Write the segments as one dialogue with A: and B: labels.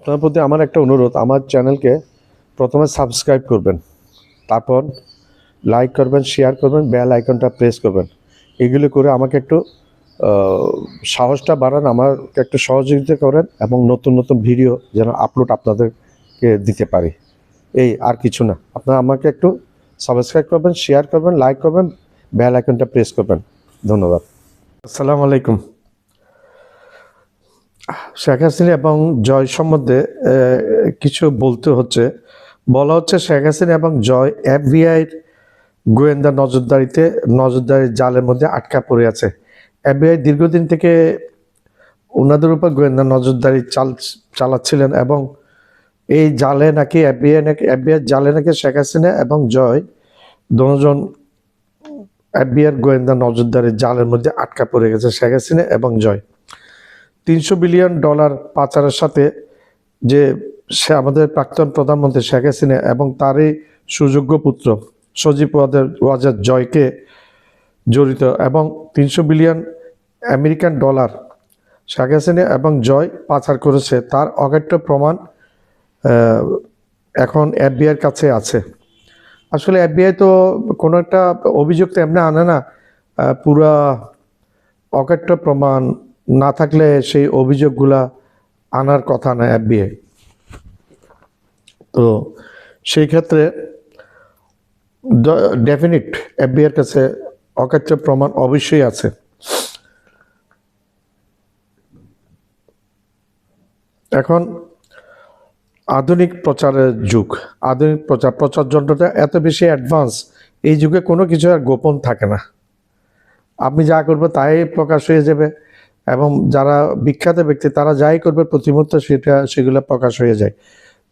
A: আপনার প্রতি আমার একটা অনুরোধ, আমার চ্যানেলকে প্রথমে সাবস্ক্রাইব করবেন, তারপর লাইক করবেন, শেয়ার করবেন, বেল আইকনটা প্রেস করবেন। এগুলো করে আমাকে একটু সাহসটা বাড়ান, আমাকে একটু সহযোগিতা করেন এবং নতুন নতুন ভিডিও যেন আপলোড আপনাদেরকে দিতে পারি। এই আর কিছু না, আপনারা আমাকে একটু সাবস্ক্রাইব করবেন, শেয়ার করবেন, লাইক করবেন, বেল আইকনটা প্রেস করবেন। ধন্যবাদ। আসসালামু আলাইকুম। শেখ হাসিনা এবং জয় সম্বন্ধে কিছু বলতে হচ্ছে। বলা হচ্ছে শেখ হাসিনা এবং জয় এফবিআইয়ের গোয়েন্দা নজরদারি জালের মধ্যে আটকা পড়ে আছে। এফবিআই দীর্ঘদিন থেকে ওনাদের উপর গোয়েন্দা নজরদারি চালাচ্ছিলেন এবং এই জালে নাকি এফবিআই জালে নাকি শেখ হাসিনা এবং জয় দুজন এফবিআইয়ের গোয়েন্দা নজরদারি জালের মধ্যে আটকা পড়ে গেছে শেখ হাসিনা এবং জয়। $300 বিলিয়ন পাচারের সাথে যে সে আমাদের প্রাক্তন প্রধানমন্ত্রী শেখ হাসিনা এবং তারই সুযোগ্য পুত্র সজীব ওয়াজেদ জয়কে জড়িত, এবং $300 billion American dollar Sheikh Hasina এবং জয় পাচার করেছে, তার অকাট্য প্রমাণ এখন এফবিআইয়ের কাছে আছে। আসলে এফবিআই তো কোনো একটা অভিযোগ তো এমনি আনে না, পুরা অকাট্য প্রমাণ না থাকলে সেই অভিযোগগুলা আনার কথা না এফবিআই। তো সেই ক্ষেত্রে ডেফিনিট এফবিআইয়ের কাছে অকাট্য প্রমাণ অবশ্যই আছে। এখন আধুনিক প্রচারের যুগ, আধুনিক প্রচার যন্ত্রটা এত বেশি অ্যাডভান্স, এই যুগে কোনো কিছু আর গোপন থাকে না। আপনি যা করবে তাই প্রকাশ হয়ে যাবে, এবং যারা বিখ্যাত ব্যক্তি তারা যাই করবে প্রতি মুহূর্তে সেগুলো প্রকাশ হয়ে যায়।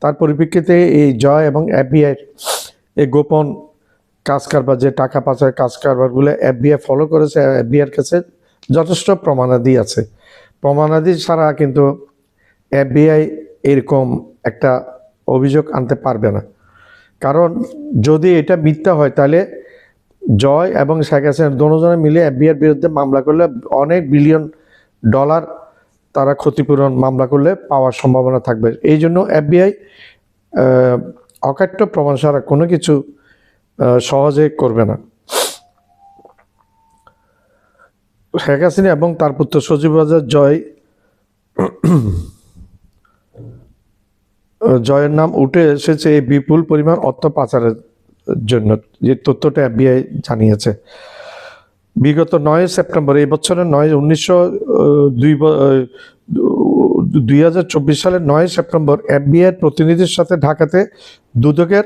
A: তার পরিপ্রেক্ষিতে এই জয় এবং এফবিআই এই গোপন কাজ কারবার, যে টাকা পাচারের কাজ কারবারগুলো এফবিআই ফলো করেছে, এফবিআইয়ের কাছে যথেষ্ট প্রমাণাদি আছে। প্রমাণাদি ছাড়া কিন্তু এফবিআই এরকম একটা অভিযোগ আনতে পারবে না। কারণ যদি এটা মিথ্যা হয় তাহলে জয় এবং শেখ হাসিনা দুজনে মিলে এফবিআইয়ের বিরুদ্ধে মামলা করলে অনেক বিলিয়ন ডলার তারা ক্ষতিপূরণ মামলা করলে পাওয়ার সম্ভাবনা থাকবে। এই জন্য এফবিআই অকাট্য প্রমাণ ছাড়া কোনো কিছু সহজে করবে না। শেখ হাসিনা এবং তার পুত্র সজীব ওয়াজেদ জয়ের নাম উঠে এসেছে এই বিপুল পরিমাণ অর্থ পাচারের জন্য, যে তথ্যটা এফবিআই জানিয়েছে। বিগত 9 সেপ্টেম্বর, এই বছরের 2024 সালের 9 সেপ্টেম্বর এফবিআইয়ের প্রতিনিধির সাথে ঢাকাতে দুদকের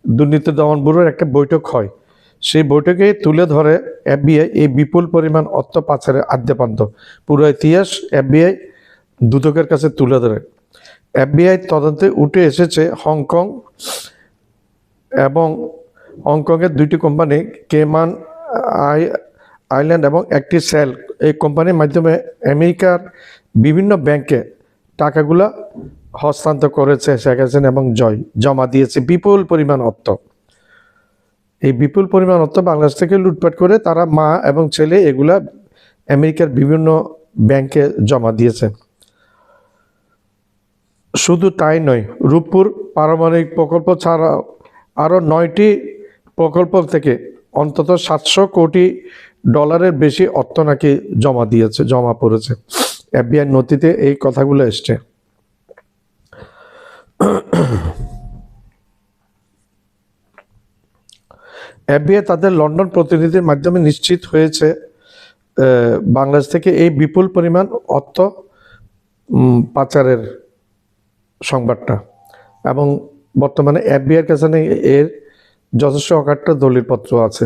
A: দুর্নীতি দমন ব্যুরোর একটা বৈঠক হয়। সেই বৈঠকে তুলে ধরে এফবিআই এই বিপুল পরিমাণ অর্থ পাচারের আদ্যপান্ত পুরো ইতিহাস এফবিআই দুদকের কাছে তুলে ধরে। এফবিআই তদন্তে উঠে এসেছে হংকং এবং হংকংয়ের 2টি কোম্পানি, কেমান আইল্যান্ড এবং একটি সেল, এই কোম্পানির মাধ্যমে আমেরিকার বিভিন্ন ব্যাংকে টাকাগুলা হস্তান্তর করেছে শেখ হাসিনা এবং জয়, জমা দিয়েছে বিপুল পরিমাণ অর্থ। এই বিপুল পরিমাণ অর্থ বাংলাদেশ থেকে লুটপাট করে তারা মা এবং ছেলে এগুলা আমেরিকার বিভিন্ন ব্যাংকে জমা দিয়েছে। শুধু তাই নয়, রূপপুর পারমাণবিক প্রকল্প ছাড়া আরও 9টি প্রকল্প থেকে অন্তত $700 কোটি বেশি অর্থ নাকি জমা পড়েছে। এফবিআই নথিতে এই কথাগুলো এসছে। এফবিআই তাদের লন্ডন প্রতিনিধির মাধ্যমে নিশ্চিত হয়েছে বাংলাদেশ থেকে এই বিপুল পরিমাণ অর্থ পাচারের সংবাদটা, এবং বর্তমানে এফবিআইয়ের কাছে এর যথেষ্ট অকাট্য দলিলপত্র আছে।